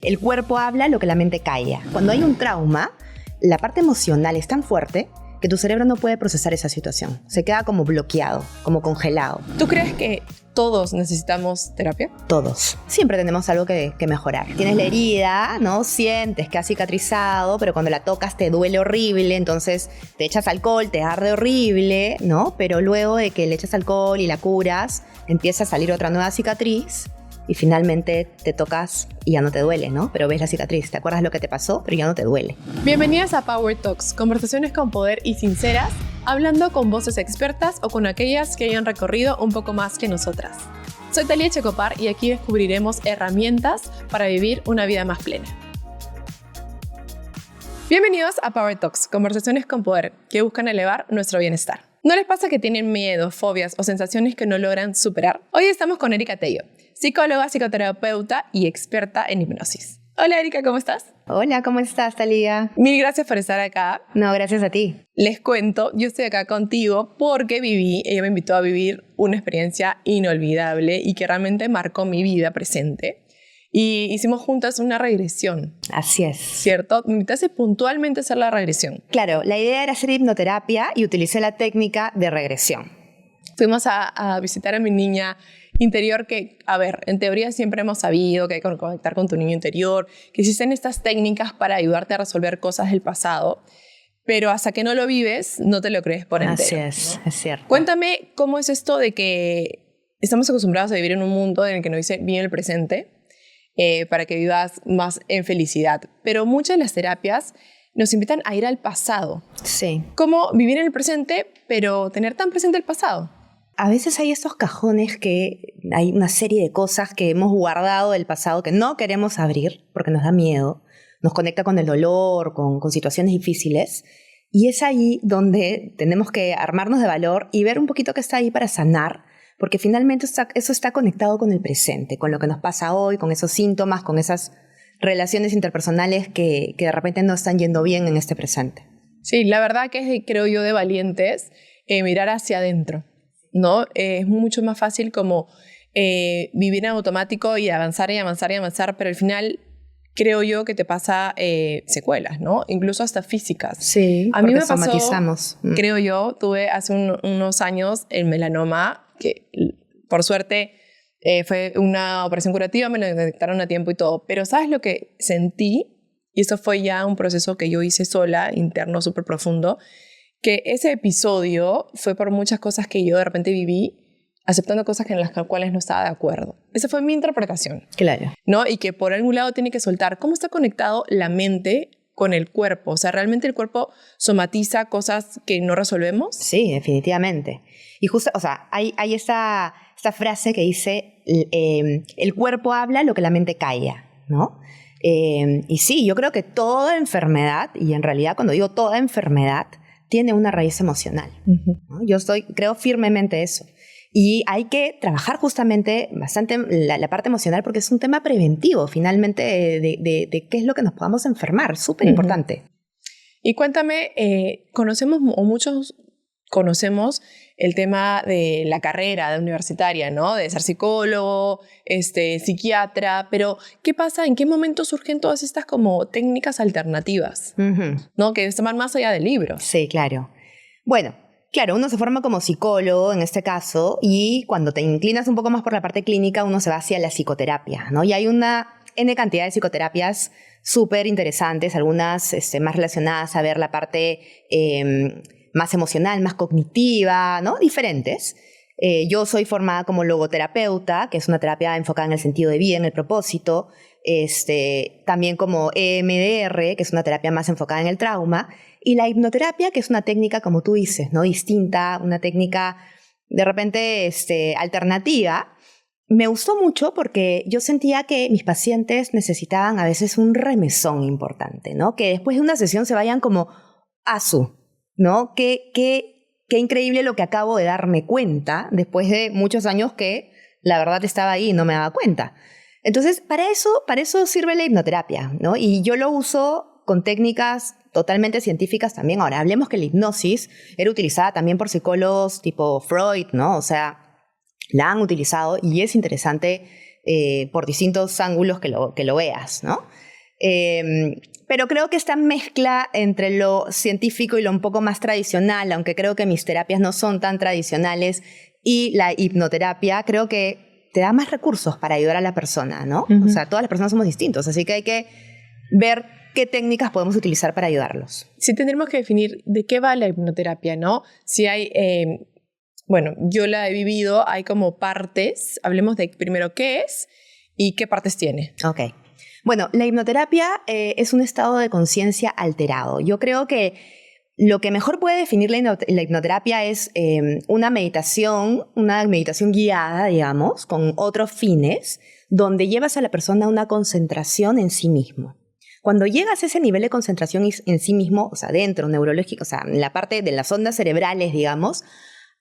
El cuerpo habla lo que la mente calla. Cuando hay un trauma, la parte emocional es tan fuerte que tu cerebro no puede procesar esa situación. Se queda como bloqueado, como congelado. ¿Tú crees que todos necesitamos terapia? Todos. Siempre tenemos algo que mejorar. Tienes la herida, ¿no? Sientes que ha cicatrizado, pero cuando la tocas te duele horrible, entonces te echas alcohol, te arde horrible, ¿no? Pero luego de que le echas alcohol y la curas, empieza a salir otra nueva cicatriz y finalmente te tocas y ya no te duele, ¿no? Pero ves la cicatriz, te acuerdas lo que te pasó, pero ya no te duele. Bienvenidas a Power Talks, conversaciones con poder y sinceras, hablando con voces expertas o con aquellas que hayan recorrido un poco más que nosotras. Soy Talia Checopar y aquí descubriremos herramientas para vivir una vida más plena. Bienvenidos a Power Talks, conversaciones con poder que buscan elevar nuestro bienestar. ¿No les pasa que tienen miedo, fobias o sensaciones que no logran superar? Hoy estamos con Erika Tello, psicóloga, psicoterapeuta y experta en hipnosis. Hola Erika, ¿cómo estás? Hola, ¿cómo estás, Talia? Mil gracias por estar acá. No, gracias a ti. Les cuento, yo estoy acá contigo porque ella me invitó a vivir una experiencia inolvidable y que realmente marcó mi vida presente. Y hicimos juntas una regresión. Así es. ¿Cierto? Me invitaste puntualmente a hacer la regresión. Claro, la idea era hacer hipnoterapia y utilicé la técnica de regresión. Fuimos a visitar a mi niña interior que, a ver, en teoría siempre hemos sabido que hay que conectar con tu niño interior, que existen estas técnicas para ayudarte a resolver cosas del pasado, pero hasta que no lo vives, no te lo crees por entero. Así es, ¿no? Es cierto. Cuéntame cómo es esto de que estamos acostumbrados a vivir en un mundo en el que nos dice vive el presente, para que vivas más en felicidad. Pero muchas de las terapias nos invitan a ir al pasado. Sí. ¿Cómo vivir en el presente, pero tener tan presente el pasado? A veces hay estos cajones que hay una serie de cosas que hemos guardado del pasado que no queremos abrir porque nos da miedo, nos conecta con el dolor, con situaciones difíciles. Y es ahí donde tenemos que armarnos de valor y ver un poquito qué está ahí para sanar, porque finalmente eso está conectado con el presente, con lo que nos pasa hoy, con esos síntomas, con esas relaciones interpersonales que de repente no están yendo bien en este presente. Sí, la verdad que es, creo yo, de valientes mirar hacia adentro, ¿no? Es mucho más fácil como vivir en automático y avanzar y avanzar y avanzar, pero al final creo yo que te pasa secuelas, ¿no? Incluso hasta físicas. Sí, a mí me somatizamos. Creo yo, tuve hace unos años el melanoma, que por suerte fue una operación curativa, me lo detectaron a tiempo y todo, pero ¿sabes lo que sentí? Y eso fue ya un proceso que yo hice sola, interno, súper profundo, que ese episodio fue por muchas cosas que yo de repente viví, aceptando cosas en las cuales no estaba de acuerdo. Esa fue mi interpretación. Claro. ¿No? Y que por algún lado tiene que soltar. ¿Cómo está conectado la mente con el cuerpo? O sea, ¿realmente el cuerpo somatiza cosas que no resolvemos? Sí, definitivamente. Y justo, o sea, hay esta frase que dice, el cuerpo habla lo que la mente calla, ¿no? Y sí, yo creo que toda enfermedad, y en realidad cuando digo toda enfermedad, tiene una raíz emocional, ¿no? Creo firmemente eso. Y hay que trabajar justamente bastante la parte emocional porque es un tema preventivo, finalmente, de qué es lo que nos podamos enfermar, súper importante. Y cuéntame, muchos conocemos el tema de la carrera de universitaria, ¿no? De ser psicólogo, psiquiatra, pero ¿qué pasa? ¿En qué momento surgen todas estas como técnicas alternativas? ¿No? Que van más allá del libro. Sí, claro. Bueno, claro, uno se forma como psicólogo en este caso y cuando te inclinas un poco más por la parte clínica, uno se va hacia la psicoterapia, ¿no? Y hay una N cantidad de psicoterapias súper interesantes, algunas más relacionadas a ver la parte más emocional, más cognitiva, ¿no? Diferentes. Yo soy formada como logoterapeuta, que es una terapia enfocada en el sentido de vida, en el propósito. También como EMDR, que es una terapia más enfocada en el trauma. Y la hipnoterapia, que es una técnica, como tú dices, ¿no? Distinta, una técnica de repente alternativa. Me gustó mucho porque yo sentía que mis pacientes necesitaban a veces un remesón importante, ¿no? Que después de una sesión se vayan como ¿no? Qué increíble lo que acabo de darme cuenta después de muchos años que la verdad estaba ahí y no me daba cuenta. Entonces, para eso sirve la hipnoterapia, ¿no? Y yo lo uso con técnicas totalmente científicas también. Ahora, hablemos que la hipnosis era utilizada también por psicólogos tipo Freud, ¿no? O sea, la han utilizado y es interesante por distintos ángulos que lo veas, ¿no? Pero creo que esta mezcla entre lo científico y lo un poco más tradicional, aunque creo que mis terapias no son tan tradicionales, y la hipnoterapia, creo que te da más recursos para ayudar a la persona, ¿no? Uh-huh. O sea, todas las personas somos distintos, así que hay que ver qué técnicas podemos utilizar para ayudarlos. Sí, tendremos que definir de qué va la hipnoterapia, ¿no? Si hay, bueno, yo la he vivido, hay como partes. Hablemos de primero qué es y qué partes tiene. Ok. Bueno, la hipnoterapia es un estado de conciencia alterado. Yo creo que lo que mejor puede definir la hipnoterapia es una meditación guiada, digamos, con otros fines, donde llevas a la persona a una concentración en sí mismo. Cuando llegas a ese nivel de concentración en sí mismo, o sea, dentro, neurológico, o sea, en la parte de las ondas cerebrales, digamos,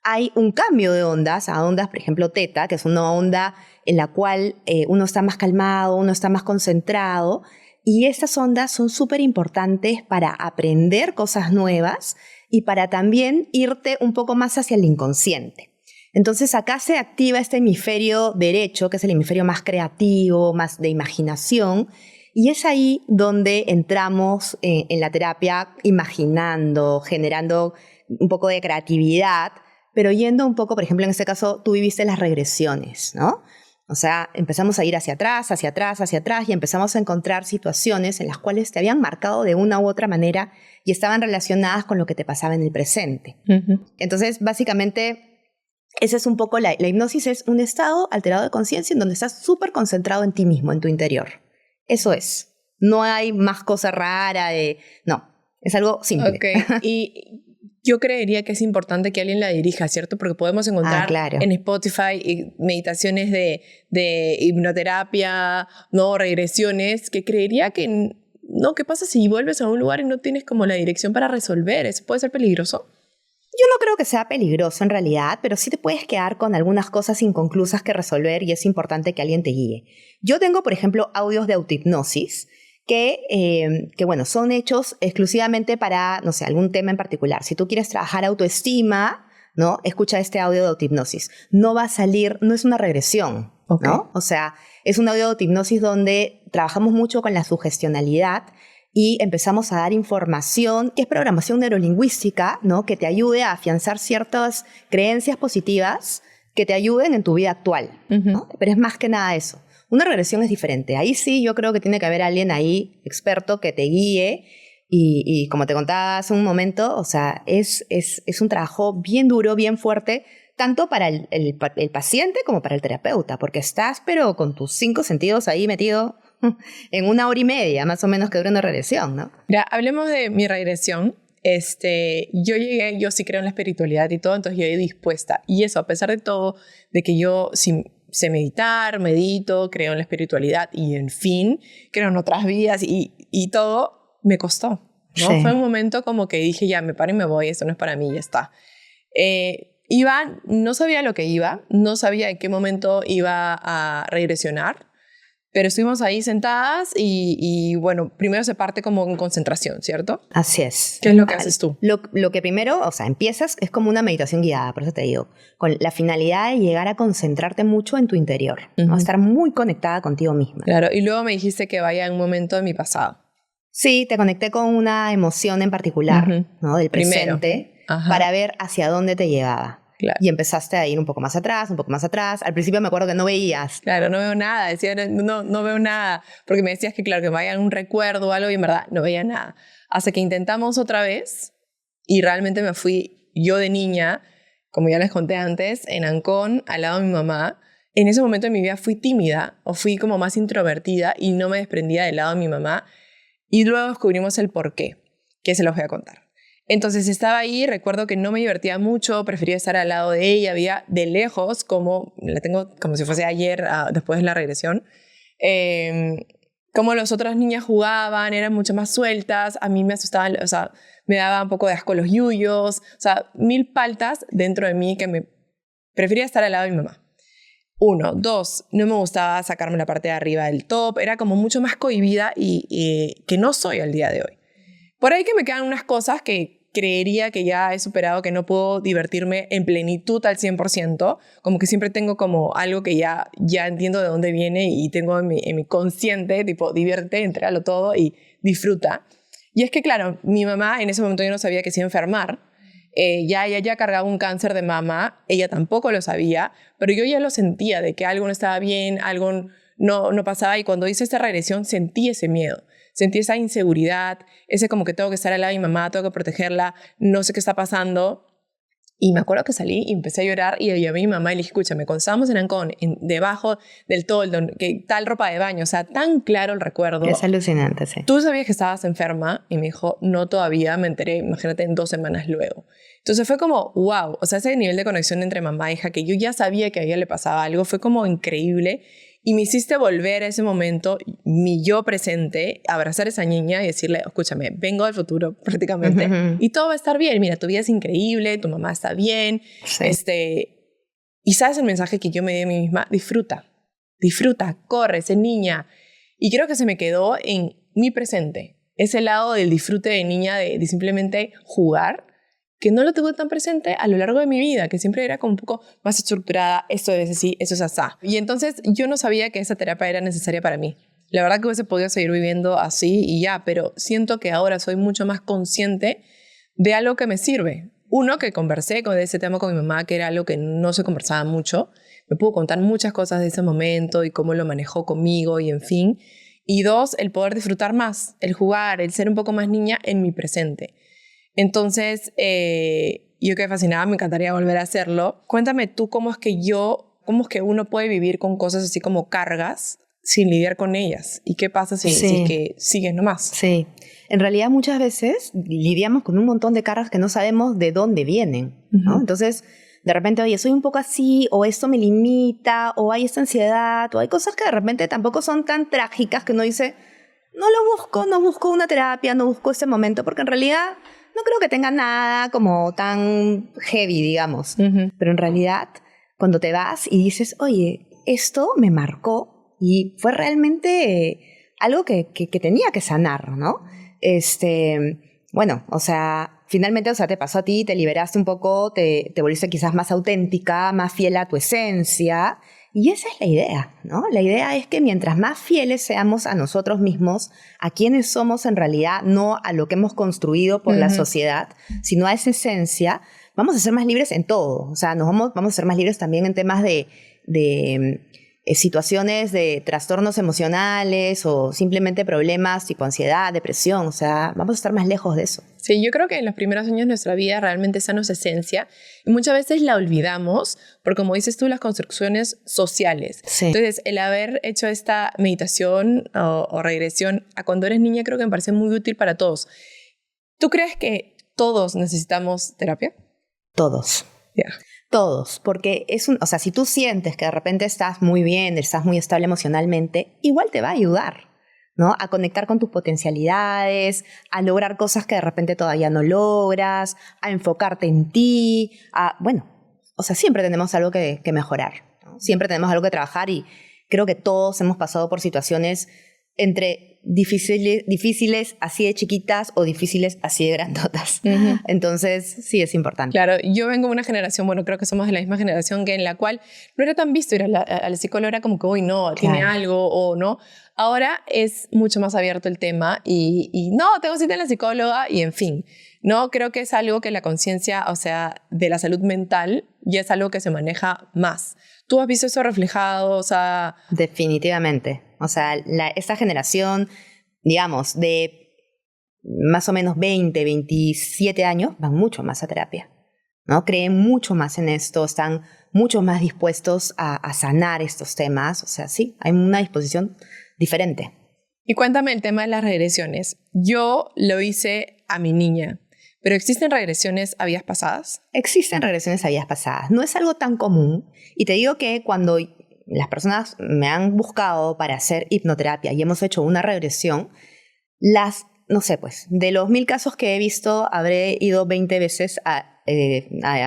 hay un cambio de ondas a ondas, por ejemplo, teta, que es una onda en la cual uno está más calmado, uno está más concentrado, y estas ondas son súper importantes para aprender cosas nuevas y para también irte un poco más hacia el inconsciente. Entonces acá se activa este hemisferio derecho, que es el hemisferio más creativo, más de imaginación, y es ahí donde entramos en la terapia imaginando, generando un poco de creatividad, pero yendo un poco, por ejemplo, en este caso, tú viviste las regresiones, ¿no? O sea, empezamos a ir hacia atrás, hacia atrás, hacia atrás, y empezamos a encontrar situaciones en las cuales te habían marcado de una u otra manera y estaban relacionadas con lo que te pasaba en el presente. Uh-huh. Entonces, básicamente, esa es un poco la hipnosis, es un estado alterado de conciencia en donde estás súper concentrado en ti mismo, en tu interior. Eso es. No hay más cosa rara No, es algo simple. Ok, y yo creería que es importante que alguien la dirija, ¿cierto? Porque podemos encontrar claro. en Spotify meditaciones de hipnoterapia, no regresiones, que creería que, no, ¿qué pasa si vuelves a un lugar y no tienes como la dirección para resolver? ¿Eso puede ser peligroso? Yo no creo que sea peligroso en realidad, pero sí te puedes quedar con algunas cosas inconclusas que resolver y es importante que alguien te guíe. Yo tengo, por ejemplo, audios de autohipnosis que bueno, son hechos exclusivamente para, no sé, algún tema en particular. Si tú quieres trabajar autoestima, ¿no? Escucha este audio de autohipnosis. No va a salir, no es una regresión, Okay. ¿no? O sea, es un audio de autohipnosis donde trabajamos mucho con la sugestionalidad y empezamos a dar información, que es programación neurolingüística, ¿no? Que te ayude a afianzar ciertas creencias positivas que te ayuden en tu vida actual, ¿no? Pero es más que nada eso. Una regresión es diferente. Ahí sí yo creo que tiene que haber alguien ahí, experto, que te guíe y como te contaba hace un momento, o sea, es un trabajo bien duro, bien fuerte, tanto para el paciente como para el terapeuta, porque estás pero con tus 5 sentidos ahí metido en 1 hora y media, más o menos, que dura una regresión, ¿no? Mira, hablemos de mi regresión. Yo sí creo en la espiritualidad y todo, entonces yo he dispuesta. Y eso, a pesar de todo, de que yo sé meditar, medito, creo en la espiritualidad y, en fin, creo en otras vidas y todo, me costó, ¿no? Sí. Fue un momento como que dije, ya, me paro y me voy, esto no es para mí, ya está. No sabía lo que iba, no sabía en qué momento iba a regresionar, pero estuvimos ahí sentadas y bueno, primero se parte como en concentración, ¿cierto? Así es. ¿Qué es lo que haces tú? Lo que primero, o sea, empiezas, es como una meditación guiada, por eso te digo, con la finalidad de llegar a concentrarte mucho en tu interior, ¿no? Estar muy conectada contigo misma. Claro, y luego me dijiste que vaya en un momento de mi pasado. Sí, te conecté con una emoción en particular, ¿no? Del presente, para ver hacia dónde te llevaba. Claro. Y empezaste a ir un poco más atrás, un poco más atrás. Al principio me acuerdo que no veías. Claro, no veo nada. Decía, no veo nada. Porque me decías que, claro, que vaya en un recuerdo o algo y en verdad no veía nada. Hasta que intentamos otra vez y realmente me fui yo de niña, como ya les conté antes, en Ancón, al lado de mi mamá. En ese momento de mi vida fui tímida o fui como más introvertida y no me desprendía del lado de mi mamá. Y luego descubrimos el porqué, que se los voy a contar. Entonces estaba ahí, recuerdo que no me divertía mucho, prefería estar al lado de ella, había de lejos, como la tengo como si fuese ayer, después de la regresión, como las otras niñas jugaban, eran mucho más sueltas, a mí me asustaban, o sea, me daba un poco de asco los yuyos, o sea, 1000 paltas dentro de mí que me prefería estar al lado de mi mamá. 1, 2, no me gustaba sacarme la parte de arriba del top, era como mucho más cohibida y que no soy al día de hoy. Por ahí que me quedan unas cosas que creería que ya he superado, que no puedo divertirme en plenitud al 100%, como que siempre tengo como algo que ya entiendo de dónde viene y tengo en mi consciente, tipo, divierte, entrégalo todo y disfruta. Y es que, claro, mi mamá en ese momento yo no sabía que se iba a enfermar. Ella ya cargaba un cáncer de mama, ella tampoco lo sabía, pero yo ya lo sentía de que algo no estaba bien, algo no pasaba, y cuando hice esta regresión sentí ese miedo. Sentí esa inseguridad, ese como que tengo que estar al lado de mi mamá, tengo que protegerla, no sé qué está pasando. Y me acuerdo que salí y empecé a llorar y llamé a mi mamá y le dije, escúchame, cuando estábamos en Ancón, debajo del toldo, que tal ropa de baño, o sea, tan claro el recuerdo. Es alucinante, sí. ¿Tú sabías que estabas enferma? Y me dijo, no todavía, me enteré, imagínate, en 2 semanas luego. Entonces fue como, wow, o sea, ese nivel de conexión entre mamá e hija, que yo ya sabía que a ella le pasaba algo, fue como increíble. Y me hiciste volver a ese momento, mi yo presente, abrazar a esa niña y decirle, escúchame, vengo del futuro prácticamente y todo va a estar bien. Mira, tu vida es increíble, tu mamá está bien. Sí. Y sabes el mensaje que yo me di a mí misma, disfruta, corre, sé niña. Y creo que se me quedó en mi presente, ese lado del disfrute de niña, de simplemente jugar, que no lo tuve tan presente a lo largo de mi vida, que siempre era como un poco más estructurada, esto es así, eso es asá. Y entonces yo no sabía que esa terapia era necesaria para mí. La verdad que hubiese podido seguir viviendo así y ya, pero siento que ahora soy mucho más consciente de algo que me sirve. Uno, que conversé con ese tema con mi mamá, que era algo que no se conversaba mucho. Me pudo contar muchas cosas de ese momento y cómo lo manejó conmigo y en fin. Y 2, el poder disfrutar más, el jugar, el ser un poco más niña en mi presente. Entonces, yo quedé fascinada, me encantaría volver a hacerlo. Cuéntame tú cómo es que uno puede vivir con cosas así como cargas sin lidiar con ellas. ¿Y qué pasa si es que sigues nomás? Sí. En realidad muchas veces lidiamos con un montón de cargas que no sabemos de dónde vienen, ¿no? Entonces, de repente, oye, soy un poco así, o esto me limita, o hay esta ansiedad, o hay cosas que de repente tampoco son tan trágicas que uno dice, no busco una terapia, no busco este momento, porque en realidad no creo que tenga nada como tan heavy, digamos. Pero en realidad, cuando te vas y dices, oye, esto me marcó y fue realmente algo que tenía que sanar, ¿no? Bueno, o sea, finalmente, o sea, te pasó a ti, te liberaste un poco, te volviste quizás más auténtica, más fiel a tu esencia. Y esa es la idea, ¿no? La idea es que mientras más fieles seamos a nosotros mismos, a quienes somos en realidad, no a lo que hemos construido por la sociedad, sino a esa esencia, vamos a ser más libres en todo. O sea, vamos a ser más libres también en temas de situaciones de trastornos emocionales o simplemente problemas tipo ansiedad, depresión. O sea, vamos a estar más lejos de eso. Sí, yo creo que en los primeros años de nuestra vida realmente esa no es esencia y muchas veces la olvidamos por, como dices tú, las construcciones sociales. Sí. Entonces, el haber hecho esta meditación o regresión a cuando eres niña creo que me parece muy útil para todos. ¿Tú crees que todos necesitamos terapia? Todos. Yeah. Todos, porque o sea, si tú sientes que de repente estás muy bien, estás muy estable emocionalmente, igual te va a ayudar, ¿no? A conectar con tus potencialidades, a lograr cosas que de repente todavía no logras, a enfocarte en ti, bueno, o sea, siempre tenemos algo que mejorar, ¿no? Siempre tenemos algo que trabajar y creo que todos hemos pasado por situaciones entre difíciles así de chiquitas o difíciles así de grandotas. Entonces, sí es importante. Claro, yo vengo de una generación, bueno, creo que somos de la misma generación, que en la cual no era tan visto ir a la psicóloga, era como que, uy, no, tiene algo o no. Ahora es mucho más abierto el tema y no, tengo cita en la psicóloga y en fin. No, creo que es algo que la conciencia, o sea, de la salud mental ya es algo que se maneja más. ¿Tú has visto eso reflejado? O sea... Definitivamente. O sea, esta generación, digamos, de más o menos 20, 27 años, van mucho más a terapia, ¿no? Creen mucho más en esto, están mucho más dispuestos a sanar estos temas. O sea, sí, hay una disposición diferente. Y cuéntame el tema de las regresiones. Yo lo hice a mi niña, pero ¿existen regresiones a vidas pasadas? Existen regresiones a vidas pasadas. No es algo tan común. Y te digo que cuando las personas me han buscado para hacer hipnoterapia y hemos hecho una regresión, no sé, pues, de los 1000 casos que he visto, habré ido 20 veces a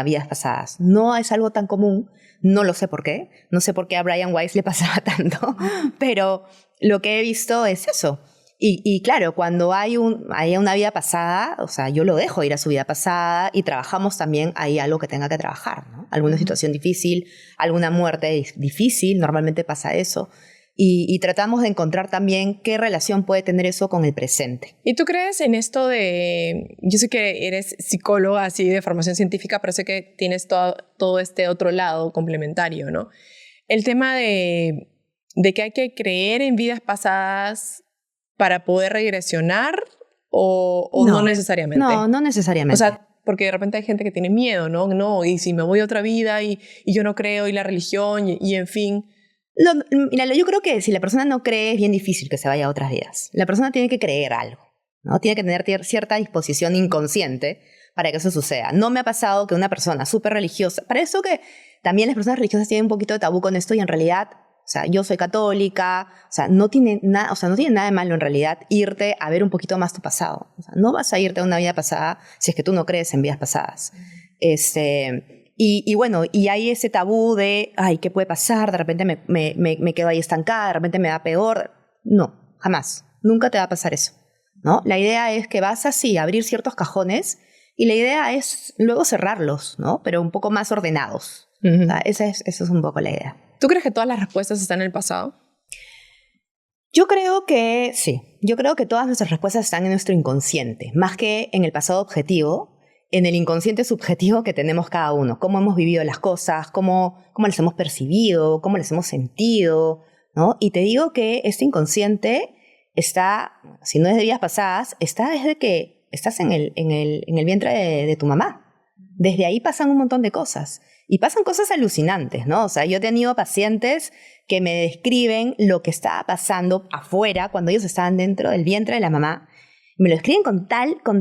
vidas pasadas. No es algo tan común, no lo sé por qué. No sé por qué a Brian Weiss le pasaba tanto, pero lo que he visto es eso. Y claro, cuando hay una vida pasada, o sea, yo lo dejo ir a su vida pasada y trabajamos también ahí algo que tenga que trabajar, ¿no? Alguna situación difícil, alguna muerte difícil, normalmente pasa eso. Y tratamos de encontrar también qué relación puede tener eso con el presente. ¿Y tú crees en esto de... Yo sé que eres psicóloga así de formación científica, pero sé que tienes todo este otro lado complementario, ¿no? El tema de que hay que creer en vidas pasadas para poder regresionar o no necesariamente. No necesariamente. O sea, porque de repente hay gente que tiene miedo, ¿no? No, y si me voy a otra vida y yo no creo, y la religión, y en fin... Mira, yo creo que si la persona no cree es bien difícil que se vaya a otras vidas. La persona tiene que creer algo, ¿no? Tiene que tener cierta disposición inconsciente para que eso suceda. No me ha pasado que una persona súper religiosa... Para eso que también las personas religiosas tienen un poquito de tabú con esto y en realidad... O sea, yo soy católica, o sea, no tiene nada de malo en realidad irte a ver un poquito más tu pasado. O sea, no vas a irte a una vida pasada si es que tú no crees en vidas pasadas. Y bueno, y hay ese tabú de, ay, ¿qué puede pasar? De repente me quedo ahí estancada, de repente me da peor. No, jamás. Nunca te va a pasar eso, ¿no? La idea es que vas así a abrir ciertos cajones y la idea es luego cerrarlos, ¿no? Pero un poco más ordenados. O sea, esa es un poco la idea. ¿Tú crees que todas las respuestas están en el pasado? Yo creo que sí. Yo creo que todas nuestras respuestas están en nuestro inconsciente, más que en el pasado objetivo, en el inconsciente subjetivo que tenemos cada uno. Cómo hemos vivido las cosas, cómo las hemos percibido, cómo las hemos sentido, ¿no? Y te digo que este inconsciente está, si no es de vidas pasadas, está desde que estás en el vientre de tu mamá. Desde ahí pasan un montón de cosas. Y pasan cosas alucinantes, ¿no? O sea, yo he tenido pacientes que me describen lo que estaba pasando afuera cuando ellos estaban dentro del vientre de la mamá. Me lo escriben con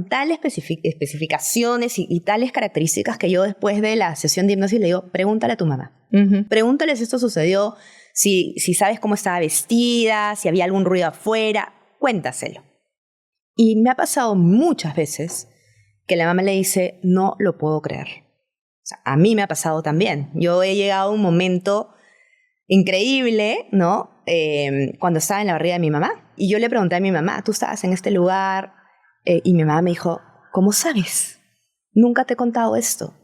tales especificaciones y tales características que yo después de la sesión de hipnosis le digo, pregúntale a tu mamá. Pregúntale si esto sucedió, si sabes cómo estaba vestida, si había algún ruido afuera, cuéntaselo. Y me ha pasado muchas veces que la mamá le dice, no lo puedo creer. O sea, a mí me ha pasado también. Yo he llegado a un momento increíble, ¿no? Cuando estaba en la barriga de mi mamá. Y yo le pregunté a mi mamá, ¿tú estabas en este lugar? Y mi mamá me dijo, ¿cómo sabes? Nunca te he contado esto.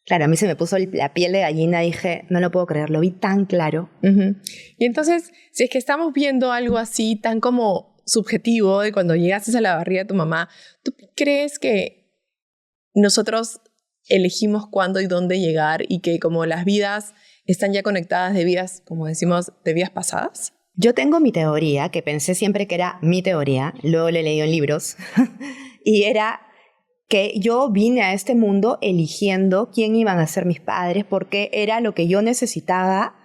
Claro, a mí se me puso la piel de gallina. Dije, no lo puedo creer, lo vi tan claro. Y entonces, si es que estamos viendo algo así tan como subjetivo de cuando llegaste a la barriga de tu mamá, ¿tú crees que nosotros elegimos cuándo y dónde llegar y que como las vidas están ya conectadas de vidas, como decimos, de vidas pasadas? Yo tengo mi teoría, que pensé siempre que era mi teoría, luego la he leído en libros, y era que yo vine a este mundo eligiendo quién iban a ser mis padres porque era lo que yo necesitaba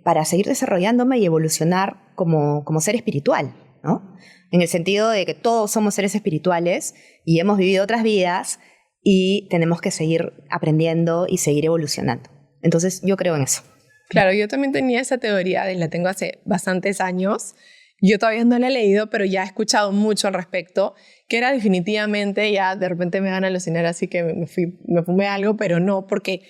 para seguir desarrollándome y evolucionar como ser espiritual, ¿no? En el sentido de que todos somos seres espirituales y hemos vivido otras vidas y tenemos que seguir aprendiendo y seguir evolucionando. Entonces, yo creo en eso. Claro, yo también tenía esa teoría, la tengo hace bastantes años. Yo todavía no la he leído, pero ya he escuchado mucho al respecto, que era definitivamente, ya de repente me van a alucinar, así que me fumé algo, pero no, porque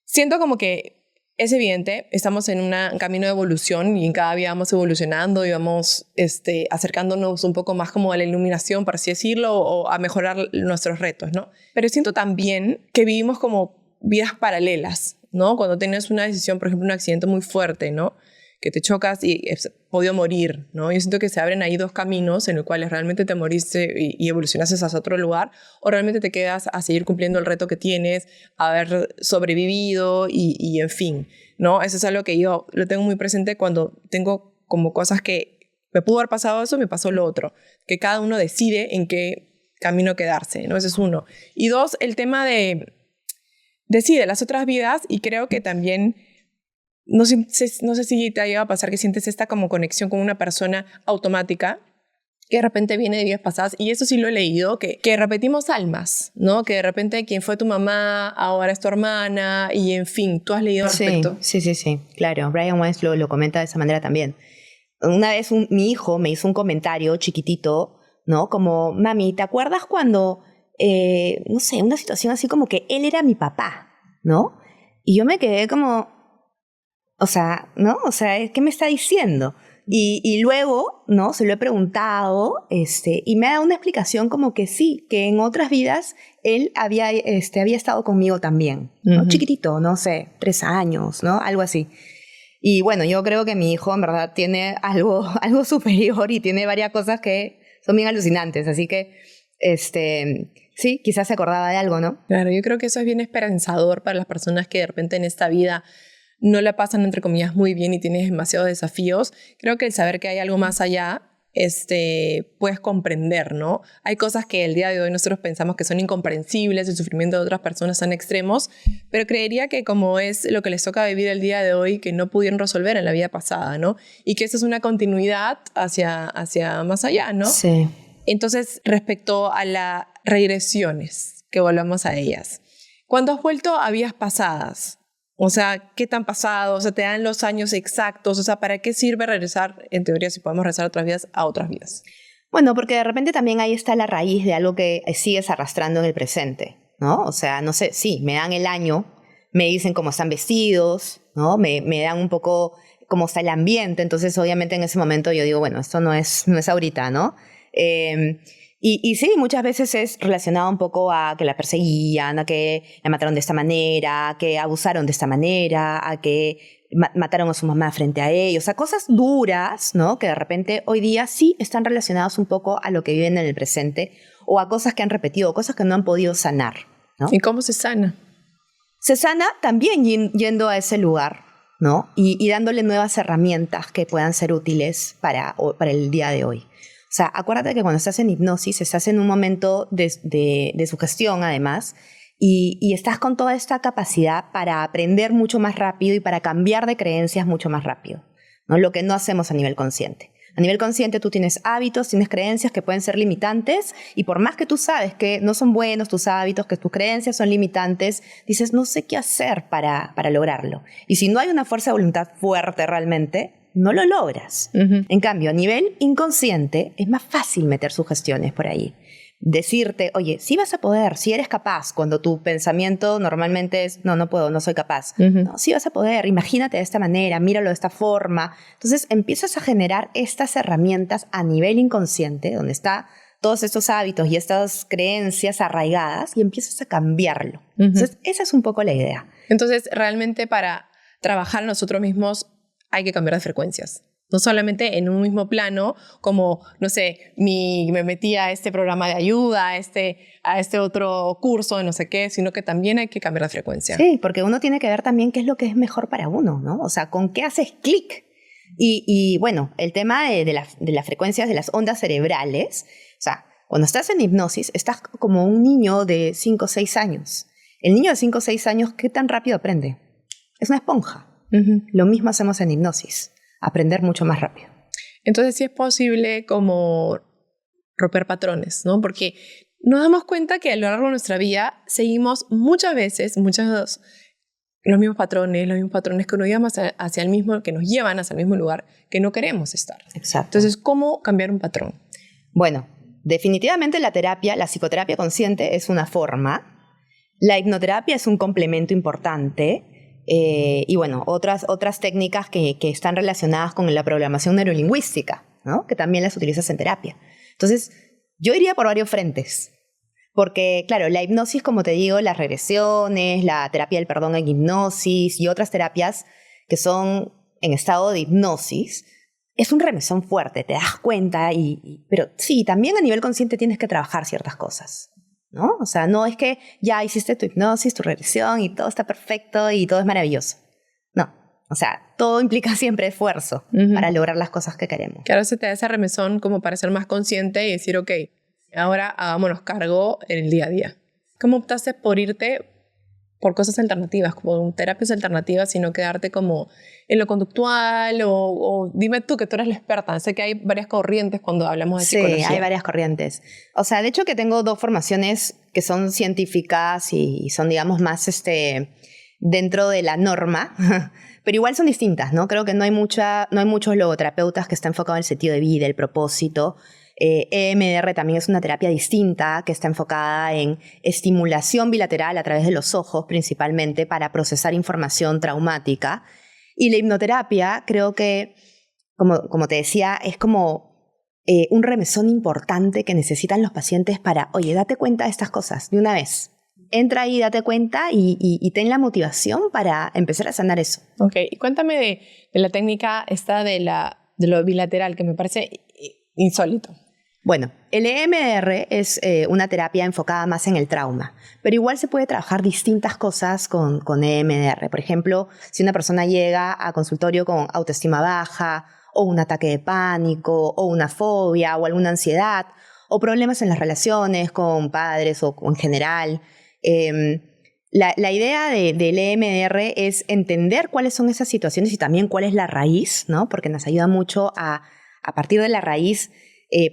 siento como que es evidente, estamos en un camino de evolución y en cada día vamos evolucionando y vamos acercándonos un poco más como a la iluminación, por así decirlo, o a mejorar nuestros retos, ¿no? Pero siento también que vivimos como vidas paralelas, ¿no? Cuando tienes una decisión, por ejemplo, un accidente muy fuerte, ¿no? Que te chocas y has podido morir, ¿no? Yo siento que se abren ahí dos caminos en los cuales realmente te moriste y evolucionaste hacia otro lugar, o realmente te quedas a seguir cumpliendo el reto que tienes, a haber sobrevivido y en fin, ¿no? Eso es algo que yo lo tengo muy presente cuando tengo como cosas que me pudo haber pasado eso, me pasó lo otro, que cada uno decide en qué camino quedarse, ¿no? Ese es uno. Y dos, el tema de las otras vidas, y creo que también no sé si te ha llegado a pasar que sientes esta como conexión con una persona automática que de repente viene de vidas pasadas, y eso sí lo he leído, que repetimos almas, ¿no? Que de repente quien fue tu mamá ahora es tu hermana, y en fin, ¿tú has leído al respecto? Sí, claro. Brian Weiss lo comenta de esa manera también. Una vez mi hijo me hizo un comentario chiquitito, ¿no? Como, mami, ¿te acuerdas cuando, no sé, una situación así como que él era mi papá, ¿no? Y yo me quedé como... O sea, ¿no? O sea, ¿qué me está diciendo? Y luego, ¿no? Se lo he preguntado, y me ha dado una explicación como que sí, que en otras vidas él había estado conmigo también, ¿no? Chiquitito, no sé, 3 años, ¿no? Algo así. Y bueno, yo creo que mi hijo en verdad tiene algo superior y tiene varias cosas que son bien alucinantes, así que, sí, quizás se acordaba de algo, ¿no? Claro, yo creo que eso es bien esperanzador para las personas que de repente en esta vida no la pasan, entre comillas, muy bien y tienes demasiados desafíos. Creo que el saber que hay algo más allá, puedes comprender, ¿no? Hay cosas que el día de hoy nosotros pensamos que son incomprensibles, el sufrimiento de otras personas son extremos, pero creería que como es lo que les toca vivir el día de hoy, que no pudieron resolver en la vida pasada, ¿no? Y que eso es una continuidad hacia más allá, ¿no? Sí. Entonces, respecto a las regresiones, que volvamos a ellas, cuando has vuelto a vidas pasadas, o sea, ¿qué tan pasado? O sea, ¿te dan los años exactos? O sea, ¿para qué sirve regresar, en teoría, si podemos regresar a otras vidas, a otras vidas? Bueno, porque de repente también ahí está la raíz de algo que sigues arrastrando en el presente, ¿no? O sea, no sé, sí, me dan el año, me dicen cómo están vestidos, ¿no? Me dan un poco cómo está el ambiente, entonces obviamente en ese momento yo digo, bueno, esto no es ahorita, ¿no? Y sí, muchas veces es relacionado un poco a que la perseguían, a que la mataron de esta manera, a que abusaron de esta manera, a que mataron a su mamá frente a ellos, a cosas duras, ¿no? Que de repente hoy día sí están relacionadas un poco a lo que viven en el presente o a cosas que han repetido, cosas que no han podido sanar, ¿no? ¿Y cómo se sana? Se sana también yendo a ese lugar, ¿no? Y dándole nuevas herramientas que puedan ser útiles para el día de hoy. O sea, acuérdate que cuando estás en hipnosis, estás en un momento de sugestión, además, y estás con toda esta capacidad para aprender mucho más rápido y para cambiar de creencias mucho más rápido, ¿no? Lo que no hacemos a nivel consciente. A nivel consciente tú tienes hábitos, tienes creencias que pueden ser limitantes y por más que tú sabes que no son buenos tus hábitos, que tus creencias son limitantes, dices, no sé qué hacer para lograrlo. Y si no hay una fuerza de voluntad fuerte realmente, no lo logras. En cambio, a nivel inconsciente, es más fácil meter sugestiones por ahí. Decirte, oye, sí vas a poder, sí eres capaz, cuando tu pensamiento normalmente es, no puedo, no soy capaz. No, sí vas a poder, imagínate de esta manera, míralo de esta forma. Entonces empiezas a generar estas herramientas a nivel inconsciente, donde está todos estos hábitos y estas creencias arraigadas, y empiezas a cambiarlo. Entonces, esa es un poco la idea. Entonces, realmente para trabajar nosotros mismos hay que cambiar de frecuencias. No solamente en un mismo plano, como, no sé, me metí a este programa de ayuda, a este otro curso de no sé qué, sino que también hay que cambiar de frecuencia. Sí, porque uno tiene que ver también qué es lo que es mejor para uno, ¿no? O sea, con qué haces clic. Y bueno, el tema de las frecuencias de las ondas cerebrales, o sea, cuando estás en hipnosis, estás como un niño de 5 o 6 años. El niño de 5 o 6 años, ¿qué tan rápido aprende? Es una esponja. Lo mismo hacemos en hipnosis, aprender mucho más rápido. Entonces sí es posible como romper patrones, ¿no? Porque nos damos cuenta que a lo largo de nuestra vida seguimos muchas veces, los mismos patrones que nos llevan hacia el mismo, que nos llevan hacia el mismo lugar que no queremos estar. Exacto. Entonces, ¿cómo cambiar un patrón? Bueno, definitivamente la psicoterapia consciente es una forma. La hipnoterapia es un complemento importante. Y bueno, otras técnicas que están relacionadas con la programación neurolingüística, ¿no? Que también las utilizas en terapia. Entonces, yo iría por varios frentes. Porque, claro, la hipnosis, como te digo, las regresiones, la terapia del perdón en hipnosis y otras terapias que son en estado de hipnosis, es un remesón fuerte, te das cuenta. Pero sí, también a nivel consciente tienes que trabajar ciertas cosas, ¿no? O sea, no es que ya hiciste tu hipnosis, tu regresión y todo está perfecto y todo es maravilloso. No, o sea, todo implica siempre esfuerzo para lograr las cosas que queremos. Que ahora se te da esa remesón como para ser más consciente y decir, ok, ahora hagámonos cargo en el día a día. ¿Cómo optaste por irte por cosas alternativas, como terapias alternativas, sino quedarte como en lo conductual o dime tú que tú eres la experta? Sé que hay varias corrientes cuando hablamos de psicología. Sí, hay varias corrientes. O sea, de hecho que tengo 2 formaciones que son científicas y son, digamos, más dentro de la norma, pero igual son distintas, ¿no? Creo que no hay muchos logoterapeutas que están enfocados en el sentido de vida, el propósito. EMDR también es una terapia distinta que está enfocada en estimulación bilateral a través de los ojos, principalmente para procesar información traumática. Y la hipnoterapia creo que como te decía, es como un remesón importante que necesitan los pacientes para, oye, date cuenta de estas cosas de una vez. Entra ahí, date cuenta y ten la motivación para empezar a sanar eso. Ok, y cuéntame de la técnica esta de lo bilateral, que me parece insólito. Bueno, el EMDR es una terapia enfocada más en el trauma, pero igual se puede trabajar distintas cosas con EMDR. Por ejemplo, si una persona llega a consultorio con autoestima baja, o un ataque de pánico, o una fobia, o alguna ansiedad, o problemas en las relaciones con padres o en general. La idea del EMDR es entender cuáles son esas situaciones y también cuál es la raíz, ¿no? Porque nos ayuda mucho a partir de la raíz,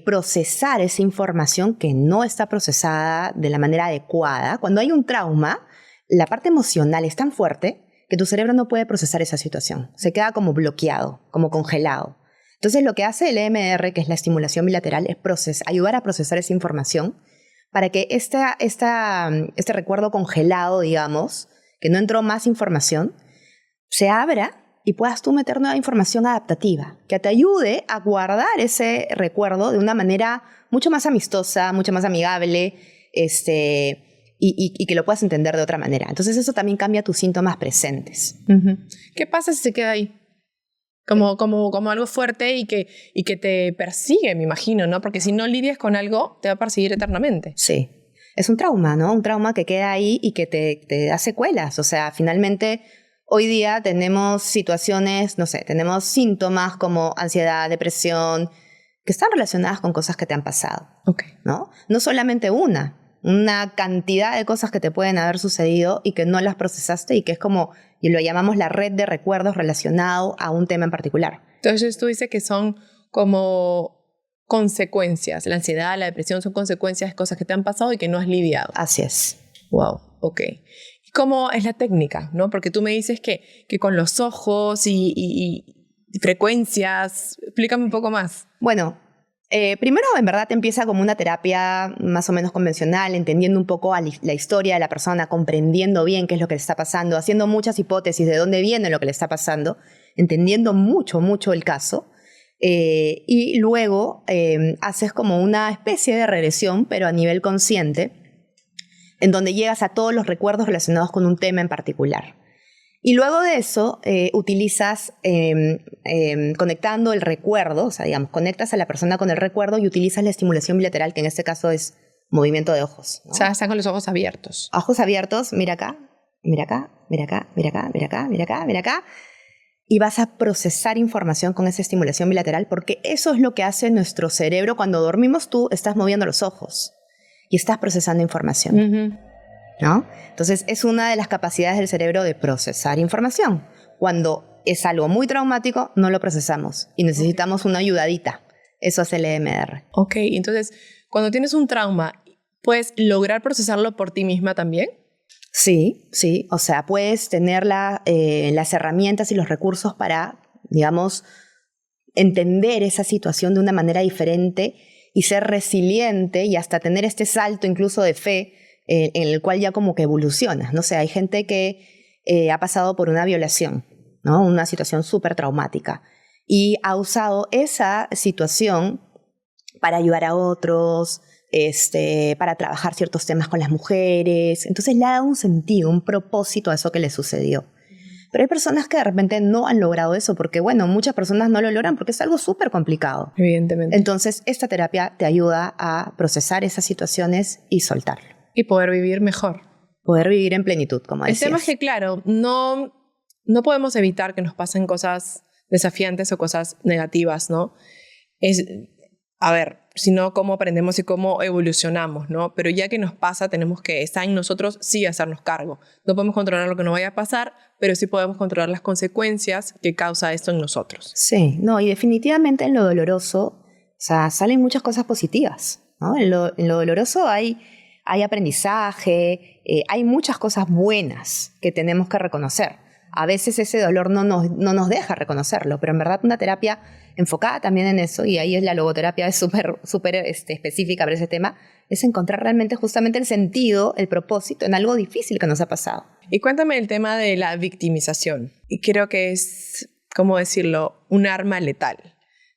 procesar esa información que no está procesada de la manera adecuada. Cuando hay un trauma, la parte emocional es tan fuerte que tu cerebro no puede procesar esa situación. Se queda como bloqueado, como congelado. Entonces, lo que hace el EMDR, que es la estimulación bilateral, es ayudar a procesar esa información para que este recuerdo congelado, digamos, que no entró más información, se abra y puedas tú meter nueva información adaptativa que te ayude a guardar ese recuerdo de una manera mucho más amistosa, mucho más amigable, y que lo puedas entender de otra manera. Entonces eso también cambia tus síntomas presentes. Uh-huh. ¿Qué pasa si se queda ahí? Como algo fuerte y que te persigue, me imagino, ¿no? Porque si no lidias con algo, te va a perseguir eternamente. Sí. Es un trauma, ¿no? Un trauma que queda ahí y que te da secuelas. O sea, finalmente, hoy día tenemos situaciones, no sé, tenemos síntomas como ansiedad, depresión, que están relacionadas con cosas que te han pasado. Okay. ¿No? No solamente una cantidad de cosas que te pueden haber sucedido y que no las procesaste y que es como, y lo llamamos la red de recuerdos relacionado a un tema en particular. Entonces tú dices que son como consecuencias. La ansiedad, la depresión son consecuencias de cosas que te han pasado y que no has lidiado. Así es. Wow, ok. ¿Y cómo es la técnica? ¿No? Porque tú me dices que con los ojos y frecuencias. Explícame un poco más. Bueno, primero en verdad empieza como una terapia más o menos convencional, entendiendo un poco la historia de la persona, comprendiendo bien qué es lo que le está pasando, haciendo muchas hipótesis de dónde viene lo que le está pasando, entendiendo mucho el caso. Y luego haces como una especie de regresión, pero a nivel consciente, en donde llegas a todos los recuerdos relacionados con un tema en particular. Y luego de eso utilizas, conectando el recuerdo, o sea, digamos, conectas a la persona con el recuerdo y utilizas la estimulación bilateral, que en este caso es movimiento de ojos, ¿no? O sea, están con los ojos abiertos. Ojos abiertos, mira acá, mira acá, mira acá, mira acá, mira acá, mira acá, mira acá. Y vas a procesar información con esa estimulación bilateral, porque eso es lo que hace nuestro cerebro. Cuando dormimos, tú estás moviendo los ojos y estás procesando información. Uh-huh. ¿No? Entonces, es una de las capacidades del cerebro de procesar información. Cuando es algo muy traumático, no lo procesamos y necesitamos una ayudadita. Eso es el EMDR. Ok, entonces, cuando tienes un trauma, ¿puedes lograr procesarlo por ti misma también? Sí. O sea, puedes tener las herramientas y los recursos para, digamos, entender esa situación de una manera diferente y ser resiliente y hasta tener este salto incluso de fe en el cual ya como que evolucionas, ¿no? O sea, hay gente que ha pasado por una violación, ¿no? Una situación súper traumática y ha usado esa situación para ayudar a otros, para trabajar ciertos temas con las mujeres. Entonces le ha dado un sentido, un propósito a eso que le sucedió. Pero hay personas que de repente no han logrado eso porque, bueno, muchas personas no lo logran porque es algo súper complicado. Evidentemente. Entonces, esta terapia te ayuda a procesar esas situaciones y soltarlo. Y poder vivir mejor. Poder vivir en plenitud, como decías. El tema es que, claro, no podemos evitar que nos pasen cosas desafiantes o cosas negativas, ¿no? A ver, sino cómo aprendemos y cómo evolucionamos, ¿no? Pero ya que nos pasa, tenemos que estar en nosotros sí hacernos cargo. No podemos controlar lo que nos vaya a pasar, pero sí podemos controlar las consecuencias que causa esto en nosotros. Sí, no, y definitivamente en lo doloroso, o sea, salen muchas cosas positivas, ¿no? En lo doloroso hay aprendizaje, hay muchas cosas buenas que tenemos que reconocer. A veces ese dolor no nos deja reconocerlo, pero en verdad una terapia enfocada también en eso, y ahí es la logoterapia, es súper específica para ese tema, es encontrar realmente justamente el sentido, el propósito en algo difícil que nos ha pasado. Y cuéntame el tema de la victimización. Y creo que es ¿cómo decirlo?, un arma letal,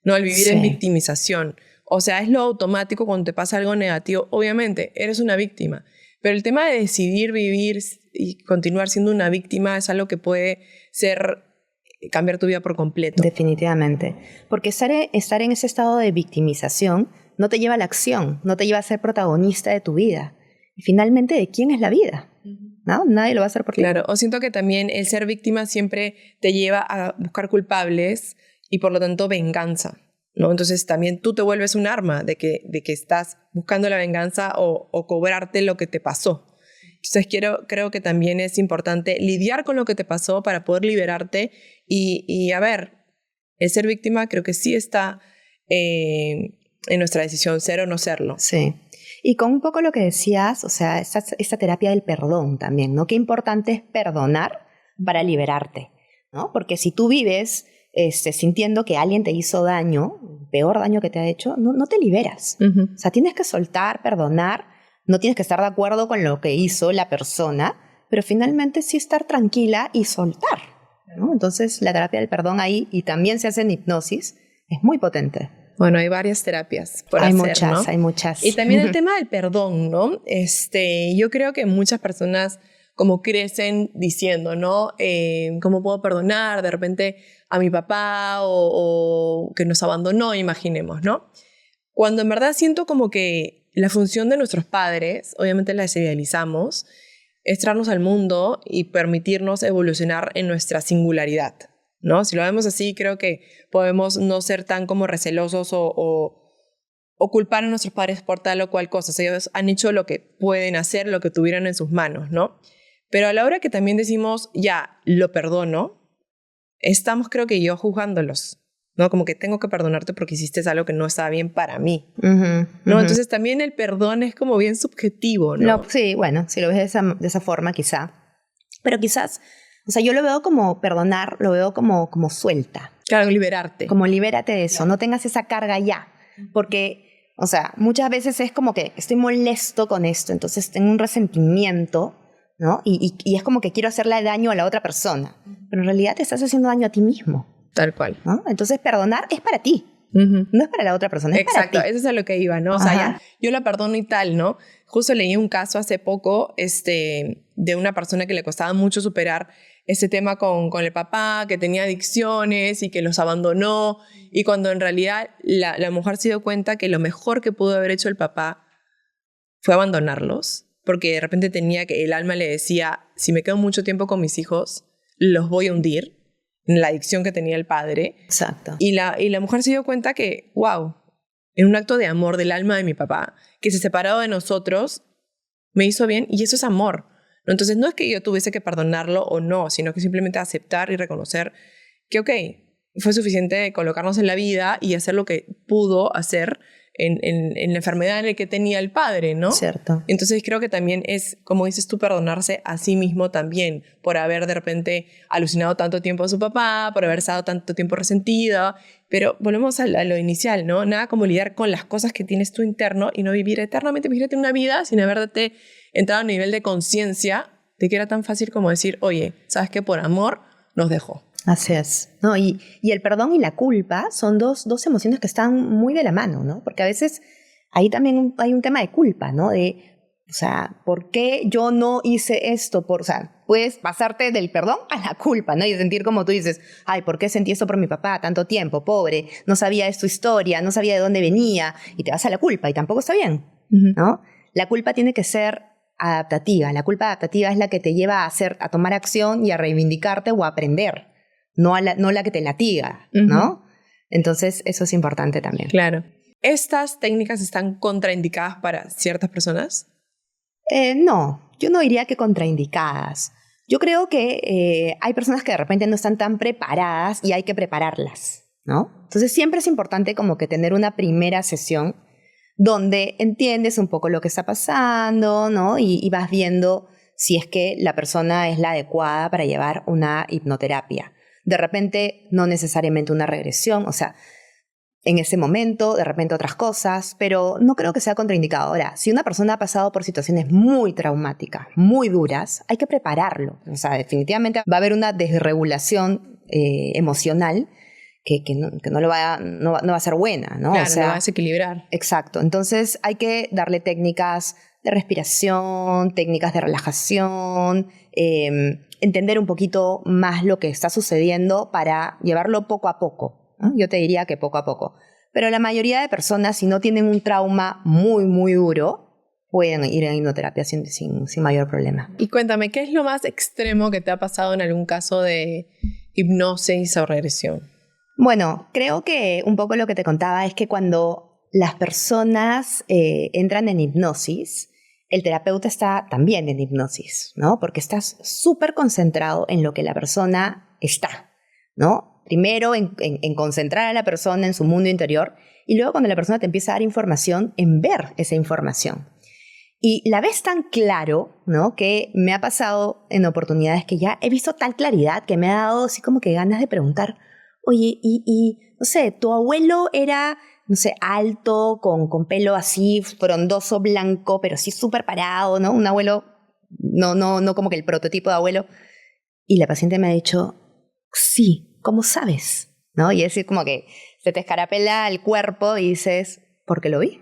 ¿no? El vivir en victimización. O sea, es lo automático cuando te pasa algo negativo. Obviamente, eres una víctima. Pero el tema de decidir vivir y continuar siendo una víctima es algo que puede cambiar tu vida por completo. Definitivamente. Porque estar en ese estado de victimización no te lleva a la acción, no te lleva a ser protagonista de tu vida. Y finalmente, ¿de quién es la vida? ¿No? Nadie lo va a hacer por ti. Claro, o siento que también el ser víctima siempre te lleva a buscar culpables y por lo tanto venganza, ¿no? Entonces también tú te vuelves un arma de que estás buscando la venganza o cobrarte lo que te pasó. Entonces creo que también es importante lidiar con lo que te pasó para poder liberarte y a ver, el ser víctima creo que sí está en nuestra decisión, ser o no serlo. Sí. Y con un poco lo que decías, o sea, esta terapia del perdón también, ¿no? Qué importante es perdonar para liberarte, ¿no? Porque si tú vives sintiendo que alguien te hizo daño, peor daño que te ha hecho, no te liberas. O sea, tienes que soltar, perdonar, no tienes que estar de acuerdo con lo que hizo la persona, pero finalmente sí estar tranquila y soltar, ¿no? Entonces, la terapia del perdón ahí, y también se hace en hipnosis, es muy potente. Bueno, hay varias terapias por hacer, ¿no? Hay muchas. Y también el tema del perdón, ¿no? Yo creo que muchas personas como crecen diciendo, ¿no? ¿Cómo puedo perdonar de repente a mi papá o que nos abandonó, imaginemos, ¿no? Cuando en verdad siento como que la función de nuestros padres, obviamente la idealizamos, es traernos al mundo y permitirnos evolucionar en nuestra singularidad, ¿no? Si lo vemos así, creo que podemos no ser tan como recelosos o culpar a nuestros padres por tal o cual cosa. O sea, ellos han hecho lo que pueden hacer, lo que tuvieran en sus manos, ¿no? Pero a la hora que también decimos, ya, lo perdono, estamos, creo que yo, juzgándolos, ¿no? Como que tengo que perdonarte porque hiciste algo que no estaba bien para mí, ¿no? Entonces también el perdón es como bien subjetivo, ¿no? Sí, bueno, si lo ves de esa forma, quizá. Pero quizás, o sea, yo lo veo como perdonar, lo veo como suelta. Claro, liberarte. Como libérate de eso, no tengas esa carga ya. Porque, o sea, muchas veces es como que estoy molesto con esto, entonces tengo un resentimiento, ¿no? Y es como que quiero hacerle daño a la otra persona. Pero en realidad te estás haciendo daño a ti mismo. Tal cual. ¿No? Entonces perdonar es para ti. No es para la otra persona, es exacto, para ti. Eso es a lo que iba, ¿no? O sea, ya, yo la perdono y tal, ¿no? Justo leí un caso hace poco de una persona que le costaba mucho superar ese tema con el papá, que tenía adicciones y que los abandonó. Y cuando en realidad la mujer se dio cuenta que lo mejor que pudo haber hecho el papá fue abandonarlos, porque de repente el alma le decía, si me quedo mucho tiempo con mis hijos, los voy a hundir en la adicción que tenía el padre. Exacto. Y la mujer se dio cuenta que, wow, en un acto de amor del alma de mi papá, que se separó de nosotros, me hizo bien y eso es amor. Entonces no es que yo tuviese que perdonarlo o no, sino que simplemente aceptar y reconocer que, ok, fue suficiente colocarnos en la vida y hacer lo que pudo hacer en la enfermedad en la que tenía el padre, ¿no? Cierto. Entonces creo que también es, como dices tú, perdonarse a sí mismo también por haber de repente alucinado tanto tiempo a su papá, por haber estado tanto tiempo resentida, pero volvemos a lo inicial, ¿no? Nada como lidiar con las cosas que tienes tú interno y no vivir eternamente, imagínate una vida sin haberte entrado a un nivel de conciencia de que era tan fácil como decir, oye, ¿sabes qué? Por amor nos dejó. Así es. No, y el perdón y la culpa son dos emociones que están muy de la mano, ¿no? Porque a veces ahí también hay un tema de culpa, ¿no? O sea, ¿por qué yo no hice esto? O sea, puedes pasarte del perdón a la culpa, ¿no? Y sentir como tú dices, ay, ¿por qué sentí esto por mi papá tanto tiempo? Pobre, no sabía de su historia, no sabía de dónde venía, y te vas a la culpa, y tampoco está bien, ¿no? La culpa tiene que ser adaptativa. La culpa adaptativa es la que te lleva a tomar acción y a reivindicarte o a aprender. No la que te latiga, ¿no? Entonces, eso es importante también. Claro. ¿Estas técnicas están contraindicadas para ciertas personas? No, yo no diría que contraindicadas. Yo creo que hay personas que de repente no están tan preparadas y hay que prepararlas, ¿no? Entonces, siempre es importante como que tener una primera sesión donde entiendes un poco lo que está pasando, ¿no? Y vas viendo si es que la persona es la adecuada para llevar una hipnoterapia. De repente, no necesariamente una regresión, o sea, en ese momento, de repente otras cosas, pero no creo que sea contraindicado. Ahora, si una persona ha pasado por situaciones muy traumáticas, muy duras, hay que prepararlo. O sea, definitivamente va a haber una desregulación emocional que no va a ser buena, ¿no? Claro, o sea, lo va a desequilibrar. Exacto. Entonces hay que darle técnicas de respiración, técnicas de relajación, entender un poquito más lo que está sucediendo para llevarlo poco a poco, ¿no? Yo te diría que poco a poco. Pero la mayoría de personas, si no tienen un trauma muy, muy duro, pueden ir a hipnoterapia sin mayor problema. Y cuéntame, ¿qué es lo más extremo que te ha pasado en algún caso de hipnosis o regresión? Bueno, creo que un poco lo que te contaba es que cuando las personas entran en hipnosis, el terapeuta está también en hipnosis, ¿no? Porque estás súper concentrado en lo que la persona está, ¿no? Primero en concentrar a la persona en su mundo interior y luego cuando la persona te empieza a dar información, en ver esa información. Y la ves tan claro, ¿no? Que me ha pasado en oportunidades que ya he visto tal claridad que me ha dado así como que ganas de preguntar, oye, no sé, tu abuelo era, no sé, alto, con pelo así frondoso, blanco, pero sí súper parado, ¿no? Un abuelo, no como que el prototipo de abuelo. Y la paciente me ha dicho, sí, ¿cómo sabes? ¿No? Y es decir, como que se te escarapela el cuerpo y dices, ¿porque lo vi?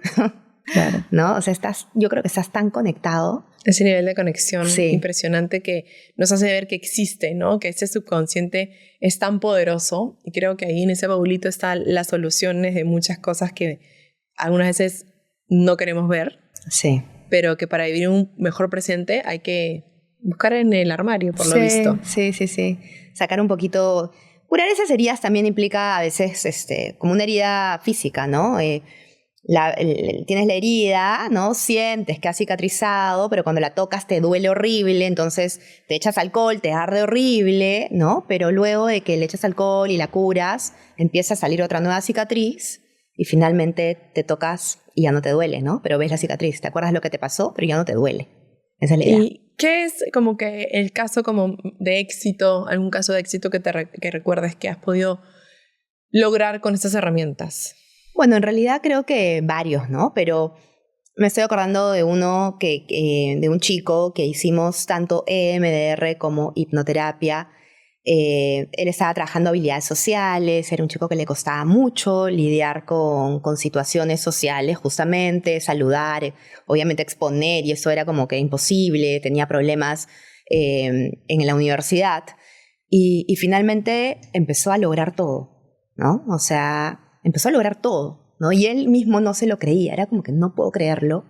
Claro. ¿No? O sea, yo creo que estás tan conectado. Ese nivel de conexión Sí. impresionante que nos hace ver que existe, ¿no? Que ese subconsciente es tan poderoso y creo que ahí en ese baulito están las soluciones de muchas cosas que algunas veces no queremos ver, Sí. pero que para vivir un mejor presente hay que buscar en el armario, por lo visto. Sí. Sacar un poquito. Curar esas heridas también implica a veces como una herida física, ¿no? Tienes la herida, ¿no? Sientes que ha cicatrizado, pero cuando la tocas te duele horrible, entonces te echas alcohol, te arde horrible, ¿no? Pero luego de que le echas alcohol y la curas, empieza a salir otra nueva cicatriz y finalmente te tocas y ya no te duele, ¿no? Pero ves la cicatriz, te acuerdas lo que te pasó, pero ya no te duele. Esa es la idea. ¿Y qué es como que el caso como de éxito, algún caso de éxito que recuerdes que has podido lograr con estas herramientas? Bueno, en realidad creo que varios, ¿no? Pero me estoy acordando de uno de un chico que hicimos tanto EMDR como hipnoterapia. Él estaba trabajando habilidades sociales, era un chico que le costaba mucho lidiar con situaciones sociales, justamente, saludar, obviamente exponer, y eso era como que imposible, tenía problemas en la universidad. Y finalmente empezó a lograr todo, ¿no? O sea, empezó a lograr todo, ¿no? Y él mismo no se lo creía, era como que no puedo creerlo,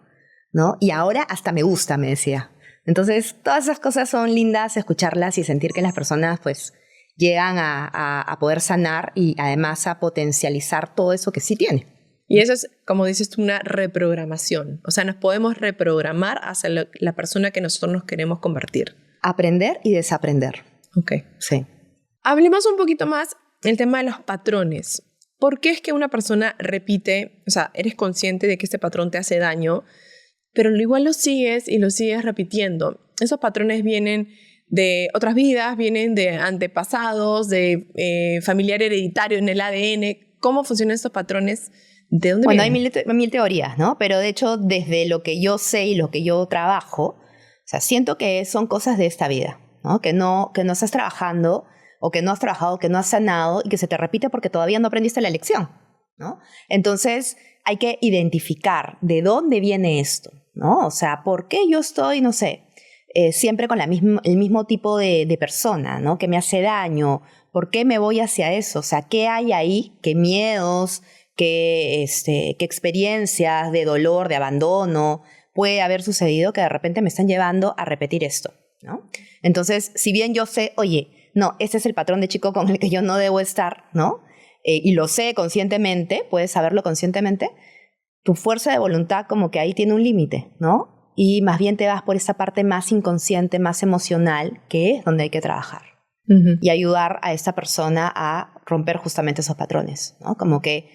¿no? Y ahora hasta me gusta, me decía. Entonces, todas esas cosas son lindas, escucharlas y sentir que las personas, pues, llegan a poder sanar y además a potencializar todo eso que sí tiene. Y eso es, como dices tú, una reprogramación. O sea, nos podemos reprogramar hacia la persona que nosotros nos queremos convertir. Aprender y desaprender. Ok. Sí. Hablemos un poquito más del tema de los patrones. ¿Por qué es que una persona repite, o sea, eres consciente de que este patrón te hace daño, pero igual lo sigues y lo sigues repitiendo? Esos patrones vienen de otras vidas, vienen de antepasados, de familiar hereditario en el ADN. ¿Cómo funcionan estos patrones? ¿De dónde vienen? Hay mil teorías, ¿no? Pero de hecho, desde lo que yo sé y lo que yo trabajo, o sea, siento que son cosas de esta vida, ¿no? Que no estás trabajando o que no has trabajado, que no has sanado y que se te repite porque todavía no aprendiste la lección, ¿no? Entonces, hay que identificar de dónde viene esto, ¿no? O sea, ¿por qué yo estoy, no sé, siempre con el mismo tipo de persona, ¿no? Que me hace daño. ¿Por qué me voy hacia eso? O sea, ¿qué hay ahí? ¿Qué miedos? ¿Qué experiencias de dolor, de abandono puede haber sucedido que de repente me están llevando a repetir esto, ¿no? Entonces, si bien yo sé, oye, no, ese es el patrón de chico con el que yo no debo estar, ¿no? Y lo sé conscientemente, puedes saberlo conscientemente, tu fuerza de voluntad como que ahí tiene un límite, ¿no? Y más bien te vas por esa parte más inconsciente, más emocional, que es donde hay que trabajar. Y ayudar a esta persona a romper justamente esos patrones, ¿no? Como que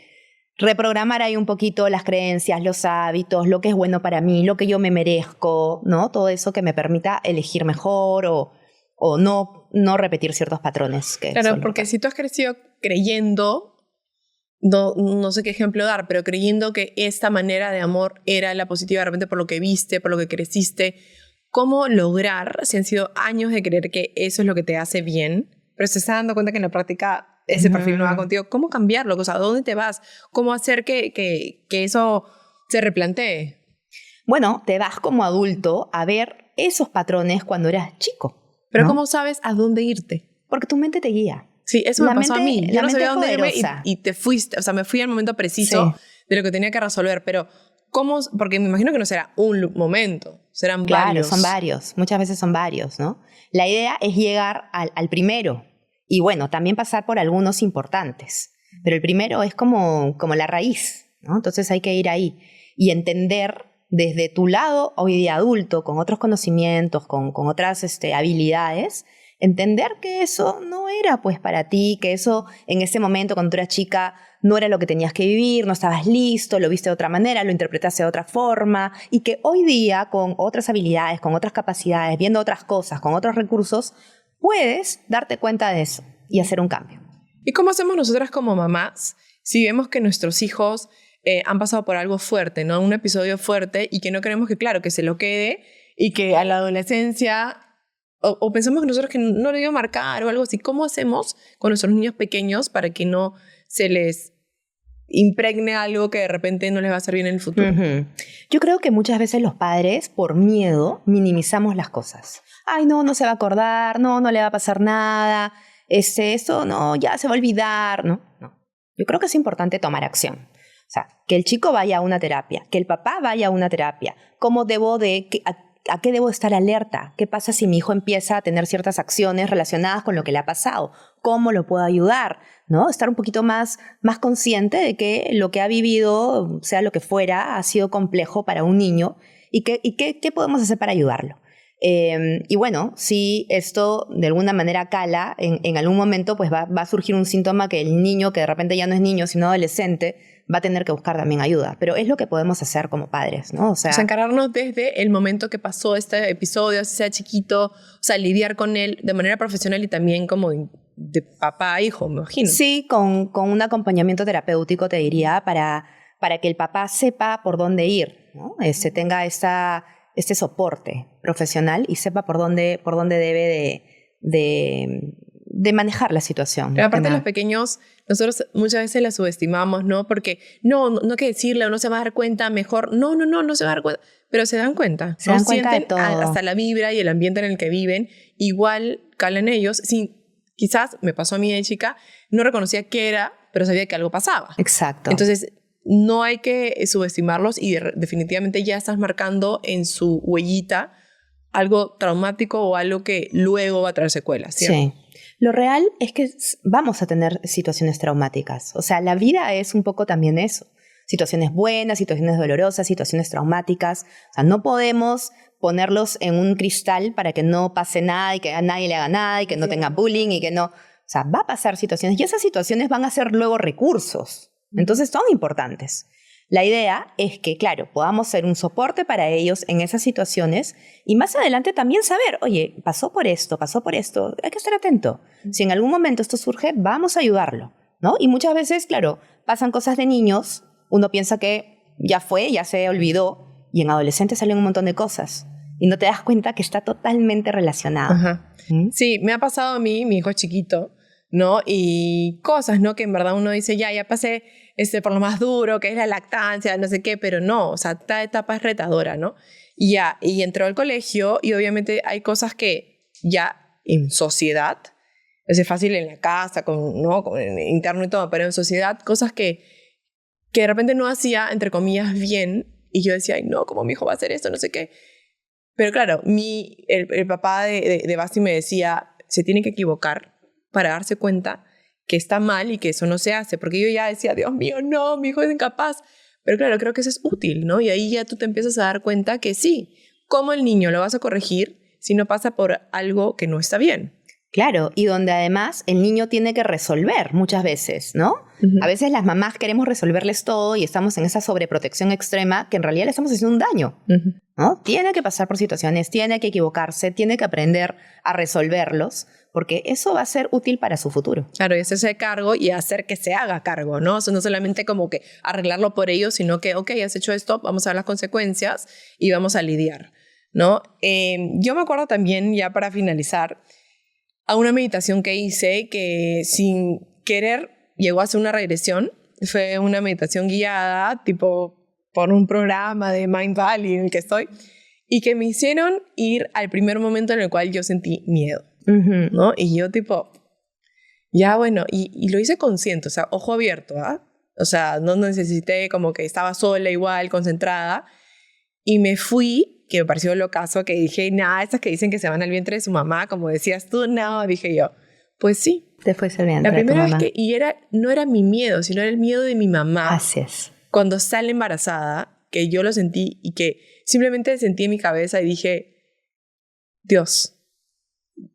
reprogramar ahí un poquito las creencias, los hábitos, lo que es bueno para mí, lo que yo me merezco, ¿no? Todo eso que me permita elegir mejor o no repetir ciertos patrones. Claro, porque si tú has crecido creyendo, no sé qué ejemplo dar, pero creyendo que esta manera de amor era la positiva, de repente por lo que viste, por lo que creciste, ¿cómo lograr, si han sido años de creer que eso es lo que te hace bien, pero se está dando cuenta que en la práctica ese perfil no va contigo. ¿Cómo cambiarlo? O sea, ¿a dónde te vas? ¿Cómo hacer que eso se replantee? Bueno, te vas como adulto a ver esos patrones cuando eras chico. Pero ¿no? ¿cómo sabes a dónde irte? Porque tu mente te guía. Sí, eso me pasó a mí. Yo no sabía es dónde irme poderosa. y te fuiste. O sea, me fui al momento preciso de lo que tenía que resolver. Pero, ¿cómo? Porque me imagino que no será un momento, serán varios. Claro, son varios. Muchas veces son varios, ¿no? La idea es llegar al primero. Y bueno, también pasar por algunos importantes. Pero el primero es como la raíz, ¿no? Entonces hay que ir ahí y entender desde tu lado hoy de adulto, con otros conocimientos, con otras habilidades, entender que eso no era pues para ti, que eso en ese momento cuando tú eras chica no era lo que tenías que vivir, no estabas listo, lo viste de otra manera, lo interpretaste de otra forma, y que hoy día con otras habilidades, con otras capacidades, viendo otras cosas, con otros recursos, puedes darte cuenta de eso y hacer un cambio. ¿Y cómo hacemos nosotras como mamás si vemos que nuestros hijos han pasado por algo fuerte, ¿no? Un episodio fuerte y que no queremos que, claro, que se lo quede y que a la adolescencia o pensamos que nosotros que no le dio a marcar o algo así? ¿Cómo hacemos con nuestros niños pequeños para que no se les impregne algo que de repente no les va a hacer bien en el futuro? Yo creo que muchas veces los padres, por miedo, minimizamos las cosas. Ay, no se va a acordar, no le va a pasar nada, eso no, ya se va a olvidar, no. Yo creo que es importante tomar acción. O sea, que el chico vaya a una terapia, que el papá vaya a una terapia. ¿Cómo ¿A qué debo estar alerta? ¿Qué pasa si mi hijo empieza a tener ciertas acciones relacionadas con lo que le ha pasado? ¿Cómo lo puedo ayudar? ¿No? Estar un poquito más consciente de que lo que ha vivido, sea lo que fuera, ha sido complejo para un niño y qué podemos hacer para ayudarlo. Y bueno, si esto de alguna manera cala, en algún momento pues va a surgir un síntoma que el niño, que de repente ya no es niño, sino adolescente, va a tener que buscar también ayuda. Pero es lo que podemos hacer como padres, ¿no? O sea, encargarnos desde el momento que pasó este episodio, si sea chiquito, o sea, lidiar con él de manera profesional y también como de papá a hijo, me imagino. Sí, con un acompañamiento terapéutico, te diría, para que el papá sepa por dónde ir, ¿no? Tenga este soporte profesional y sepa por dónde debe de manejar la situación. Pero aparte los pequeños, nosotros muchas veces la subestimamos, ¿no? Porque no hay que decirle o no se va a dar cuenta, mejor, no se va a dar cuenta, pero se dan cuenta. Se dan cuenta de todo. Hasta la vibra y el ambiente en el que viven, igual calan ellos. Quizás me pasó a mí de chica, no reconocía qué era, pero sabía que algo pasaba. Exacto. Entonces, no hay que subestimarlos y definitivamente ya estás marcando en su huellita algo traumático o algo que luego va a traer secuelas, ¿cierto? Sí. Lo real es que vamos a tener situaciones traumáticas. O sea, la vida es un poco también eso. Situaciones buenas, situaciones dolorosas, situaciones traumáticas. O sea, no podemos ponerlos en un cristal para que no pase nada y que a nadie le haga nada y que no tenga bullying y que no... O sea, va a pasar situaciones y esas situaciones van a ser luego recursos. Entonces son importantes. La idea es que, claro, podamos ser un soporte para ellos en esas situaciones y más adelante también saber, oye, pasó por esto, hay que estar atento. Si en algún momento esto surge, vamos a ayudarlo, ¿no? Y muchas veces, claro, pasan cosas de niños, uno piensa que ya fue, ya se olvidó, y en adolescentes salen un montón de cosas y no te das cuenta que está totalmente relacionado. Ajá. Sí, me ha pasado a mí, mi hijo es chiquito, ¿no? Y cosas, ¿no? Que en verdad uno dice, ya pasé por lo más duro, que es la lactancia, no sé qué, pero no, o sea, esta etapa es retadora, ¿no? Y entró al colegio y obviamente hay cosas que ya en sociedad, es fácil en la casa, ¿no? Con el interno y todo, pero en sociedad, cosas que de repente no hacía, entre comillas, bien, y yo decía, ay, no, ¿cómo mi hijo va a hacer esto? No sé qué. Pero claro, el papá de Basti me decía, se tiene que equivocar para darse cuenta que está mal y que eso no se hace. Porque yo ya decía, Dios mío, no, mi hijo es incapaz. Pero claro, creo que eso es útil, ¿no? Y ahí ya tú te empiezas a dar cuenta que sí, ¿cómo el niño lo vas a corregir si no pasa por algo que no está bien? Claro, y donde además el niño tiene que resolver muchas veces, ¿no? Uh-huh. A veces las mamás queremos resolverles todo y estamos en esa sobreprotección extrema que en realidad le estamos haciendo un daño, uh-huh, ¿no? Tiene que pasar por situaciones, tiene que equivocarse, tiene que aprender a resolverlos, porque eso va a ser útil para su futuro. Claro, y hacerse cargo y hacer que se haga cargo, ¿no? O sea, no solamente como que arreglarlo por ellos, sino que, ok, has hecho esto, vamos a ver las consecuencias y vamos a lidiar, ¿no? Yo me acuerdo también, ya para finalizar, a una meditación que hice que sin querer llegó a ser una regresión. Fue una meditación guiada, tipo por un programa de Mind Valley en el que estoy, y que me hicieron ir al primer momento en el cual yo sentí miedo, ¿no? Y yo tipo, ya bueno, y lo hice consciente, o sea, ojo abierto, ¿ah? O sea, no necesité, como que estaba sola igual, concentrada, y me fui, que me pareció locazo, que dije, nada, estas que dicen que se van al vientre de su mamá, como decías tú, no, dije yo, pues sí. Te fuiste al vientre La primera de tu mamá. vez no era mi miedo, sino era el miedo de mi mamá. Así es. Cuando sale embarazada, que yo lo sentí y que simplemente sentí en mi cabeza y dije, Dios,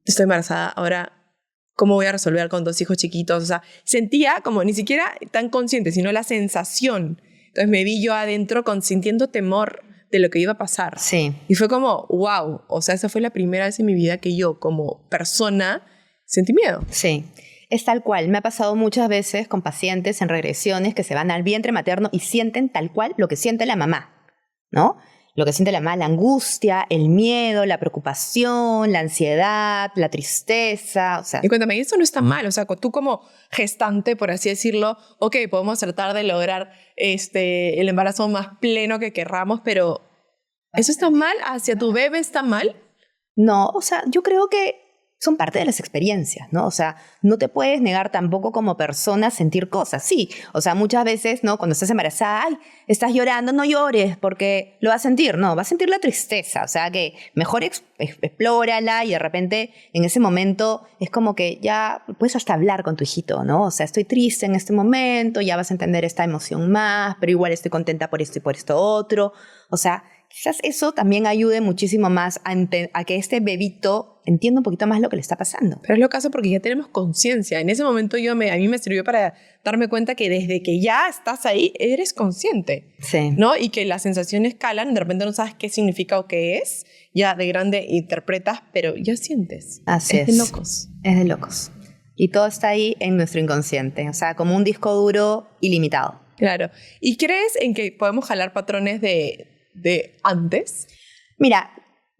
estoy embarazada, ahora, ¿cómo voy a resolver con 2 hijos chiquitos? O sea, sentía como ni siquiera tan consciente, sino la sensación. Entonces me vi yo adentro sintiendo temor de lo que iba a pasar. Sí. Y fue como, wow, o sea, esa fue la primera vez en mi vida que yo, como persona, sentí miedo. Sí. Es tal cual. Me ha pasado muchas veces con pacientes en regresiones que se van al vientre materno y sienten tal cual lo que siente la mamá, ¿no? Lo que siente la mamá, la angustia, el miedo, la preocupación, la ansiedad, la tristeza, o sea... Y cuéntame, eso no está mal, o sea, tú como gestante, por así decirlo, ok, podemos tratar de lograr el embarazo más pleno que querramos, pero ¿eso está mal? ¿Hacia tu bebé está mal? No, o sea, yo creo que son parte de las experiencias, ¿no? O sea, no te puedes negar tampoco como persona sentir cosas. Sí, o sea, muchas veces, ¿no? Cuando estás embarazada, ay, estás llorando, no llores porque lo vas a sentir. No, vas a sentir la tristeza. O sea, que mejor explórala y de repente en ese momento es como que ya puedes hasta hablar con tu hijito, ¿no? O sea, estoy triste en este momento, ya vas a entender esta emoción más, pero igual estoy contenta por esto y por esto otro. O sea, quizás eso también ayude muchísimo más a que este bebito entienda un poquito más lo que le está pasando. Pero es lo caso porque ya tenemos conciencia. En ese momento a mí me sirvió para darme cuenta que desde que ya estás ahí, eres consciente. Sí. ¿No? Y que las sensaciones calan, de repente no sabes qué significa o qué es, ya de grande interpretas, pero ya sientes. Así es. Es de locos. Es de locos. Y todo está ahí en nuestro inconsciente, o sea, como un disco duro ilimitado. Claro. ¿Y crees en que podemos jalar patrones de antes? Mira,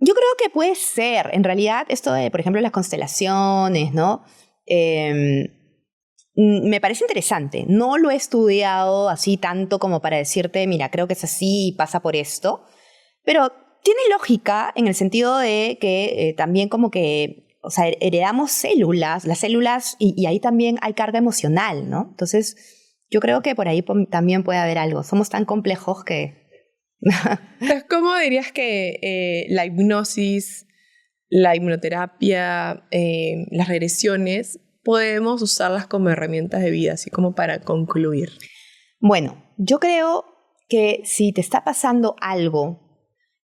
yo creo que puede ser. En realidad, esto de, por ejemplo, las constelaciones, ¿no? Me parece interesante. No lo he estudiado así tanto como para decirte, mira, creo que es así y pasa por esto. Pero tiene lógica en el sentido de que también como que, o sea, heredamos células, las células, y ahí también hay carga emocional, ¿no? Entonces, yo creo que por ahí también puede haber algo. Somos tan complejos que... Entonces, ¿cómo dirías que la hipnosis, la hipnoterapia, las regresiones, podemos usarlas como herramientas de vida, así como para concluir? Bueno, yo creo que si te está pasando algo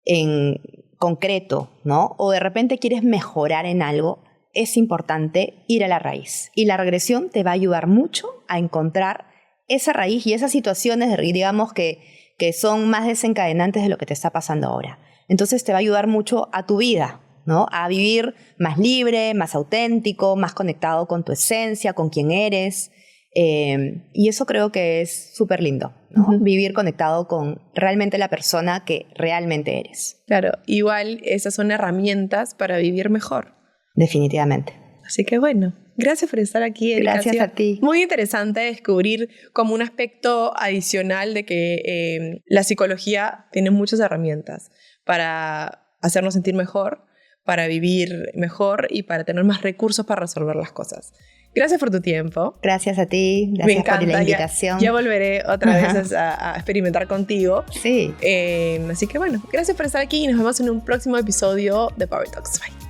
en concreto, ¿no? O de repente quieres mejorar en algo, es importante ir a la raíz. Y la regresión te va a ayudar mucho a encontrar esa raíz y esas situaciones, digamos, que son más desencadenantes de lo que te está pasando ahora. Entonces te va a ayudar mucho a tu vida, ¿no? A vivir más libre, más auténtico, más conectado con tu esencia, con quién eres. Y eso creo que es súper lindo, ¿no? Uh-huh. Vivir conectado con realmente la persona que realmente eres. Claro, igual esas son herramientas para vivir mejor. Definitivamente. Así que bueno, gracias por estar aquí, Erika. Gracias a ti. Muy interesante descubrir como un aspecto adicional de que la psicología tiene muchas herramientas para hacernos sentir mejor, para vivir mejor y para tener más recursos para resolver las cosas. Gracias por tu tiempo. Gracias a ti. Gracias por la invitación. Ya volveré otra vez a experimentar contigo. Sí. Así que bueno, gracias por estar aquí y nos vemos en un próximo episodio de Power Talks. Bye.